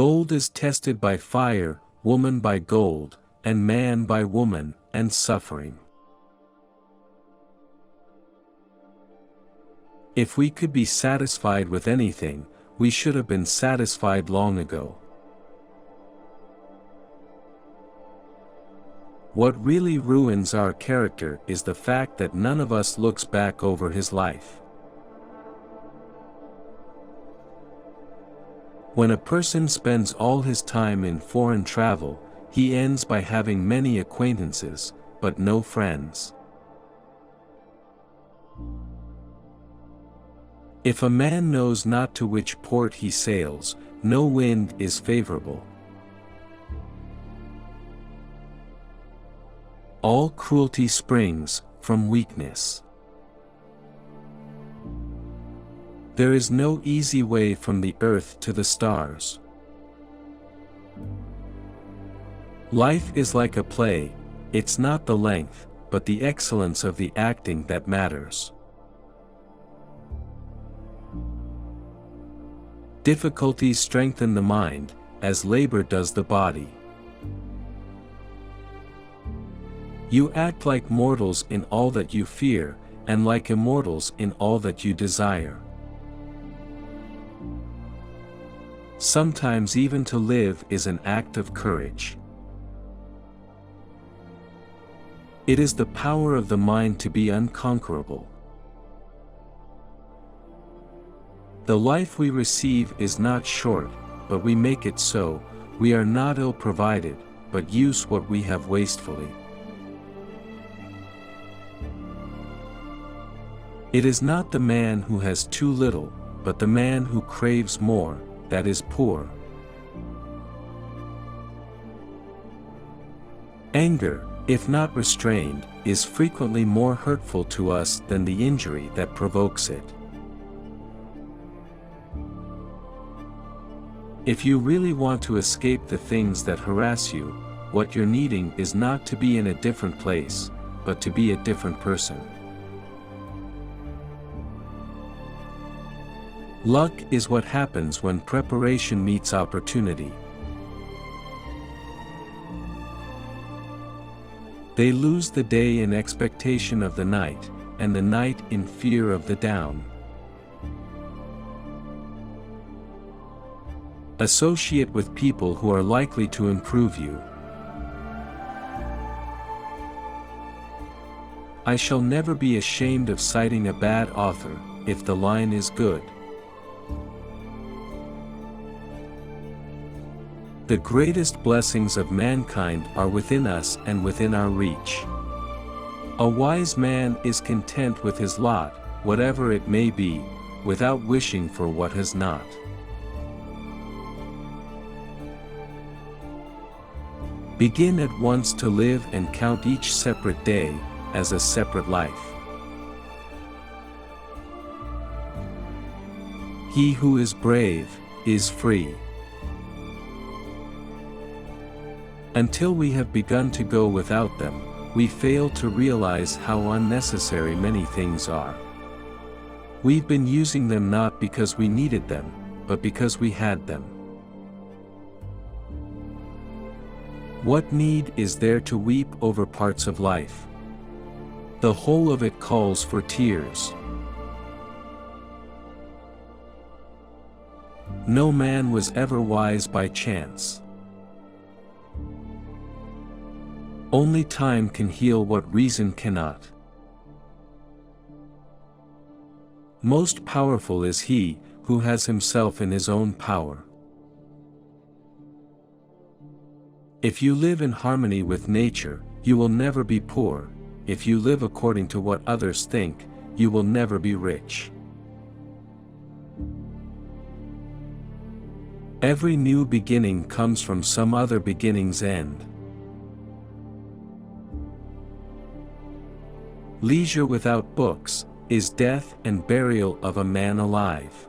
Gold is tested by fire, woman by gold, and man by woman, and suffering. If we could be satisfied with anything, we should have been satisfied long ago. What really ruins our character is the fact that none of us looks back over his life. When a person spends all his time in foreign travel, he ends by having many acquaintances, but no friends. If a man knows not to which port he sails, no wind is favorable. All cruelty springs from weakness. There is no easy way from the earth to the stars. Life is like a play, it's not the length, but the excellence of the acting that matters. Difficulties strengthen the mind, as labor does the body. You act like mortals in all that you fear, and like immortals in all that you desire. Sometimes even to live is an act of courage. It is the power of the mind to be unconquerable. The life we receive is not short, but we make it so. We are not ill-provided, but use what we have wastefully. It is not the man who has too little, but the man who craves more, that is poor. Anger, if not restrained, is frequently more hurtful to us than the injury that provokes it. If you really want to escape the things that harass you, what you're needing is not to be in a different place, but to be a different person. Luck is what happens when preparation meets opportunity. They lose the day in expectation of the night, and the night in fear of the dawn. Associate with people who are likely to improve you. I shall never be ashamed of citing a bad author, if the line is good. The greatest blessings of mankind are within us and within our reach. A wise man is content with his lot, whatever it may be, without wishing for what has not. Begin at once to live and count each separate day as a separate life. He who is brave is free. Until we have begun to go without them, we fail to realize how unnecessary many things are. We've been using them not because we needed them, but because we had them. What need is there to weep over parts of life? The whole of it calls for tears. No man was ever wise by chance. Only time can heal what reason cannot. Most powerful is he who has himself in his own power. If you live in harmony with nature, you will never be poor. If you live according to what others think, you will never be rich. Every new beginning comes from some other beginning's end. Leisure without books is death and burial of a man alive.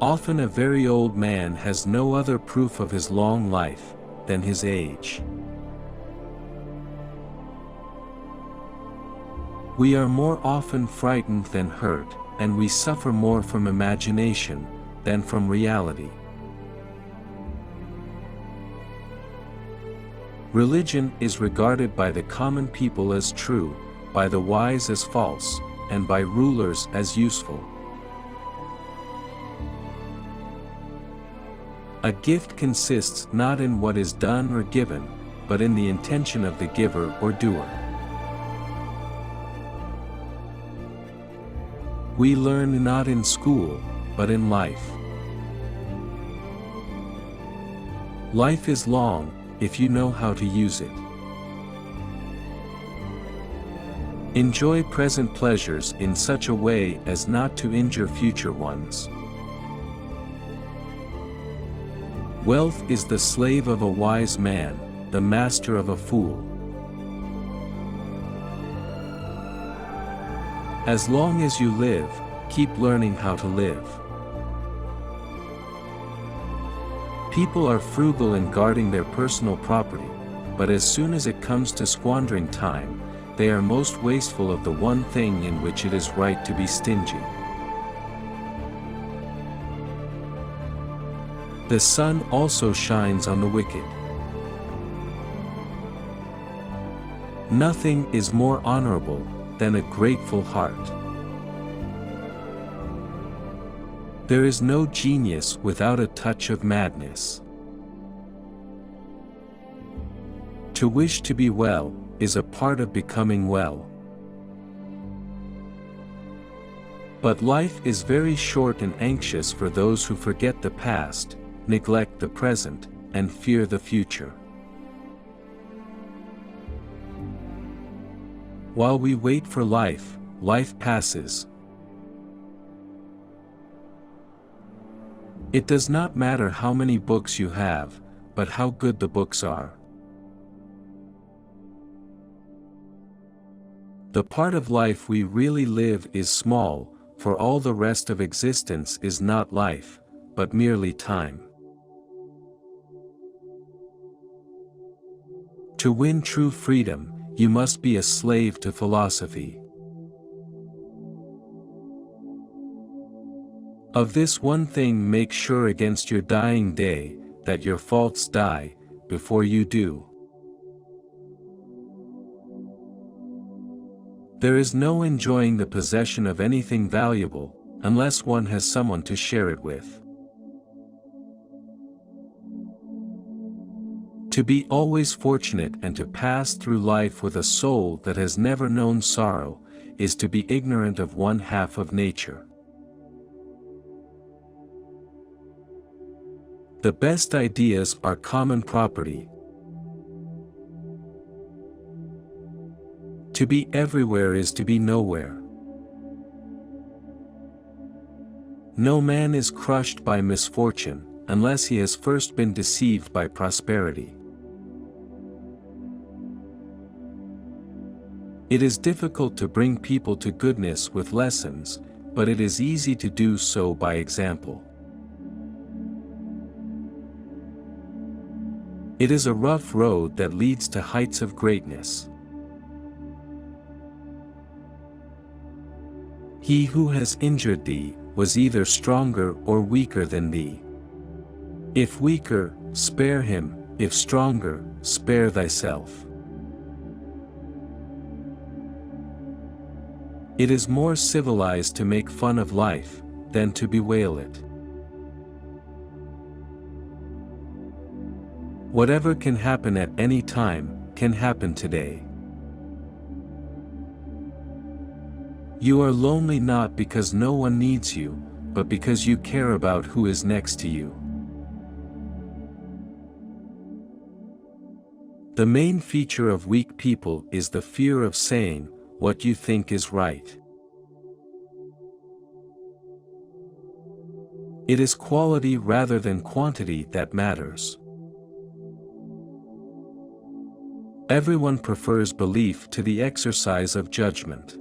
Often a very old man has no other proof of his long life than his age. We are more often frightened than hurt, and we suffer more from imagination than from reality. Religion is regarded by the common people as true, by the wise as false, and by rulers as useful. A gift consists not in what is done or given, but in the intention of the giver or doer. We learn not in school, but in life. Life is long, if you know how to use it. Enjoy present pleasures in such a way as not to injure future ones. Wealth is the slave of a wise man, the master of a fool. As long as you live, keep learning how to live. People are frugal in guarding their personal property, but as soon as it comes to squandering time, they are most wasteful of the one thing in which it is right to be stingy. The sun also shines on the wicked. Nothing is more honorable than a grateful heart. There is no genius without a touch of madness. To wish to be well is a part of becoming well. But life is very short and anxious for those who forget the past, neglect the present, and fear the future. While we wait for life, life passes. It does not matter how many books you have, but how good the books are. The part of life we really live is small, for all the rest of existence is not life, but merely time. To win true freedom, you must be a slave to philosophy. Of this one thing make sure against your dying day, that your faults die, before you do. There is no enjoying the possession of anything valuable, unless one has someone to share it with. To be always fortunate and to pass through life with a soul that has never known sorrow, is to be ignorant of one half of nature. The best ideas are common property. To be everywhere is to be nowhere. No man is crushed by misfortune, unless he has first been deceived by prosperity. It is difficult to bring people to goodness with lessons, but it is easy to do so by example. It is a rough road that leads to heights of greatness. He who has injured thee was either stronger or weaker than thee. If weaker, spare him; if stronger, spare thyself. It is more civilized to make fun of life than to bewail it. Whatever can happen at any time can happen today. You are lonely not because no one needs you, but because you care about who is next to you. The main feature of weak people is the fear of saying what you think is right. It is quality rather than quantity that matters. Everyone prefers belief to the exercise of judgment.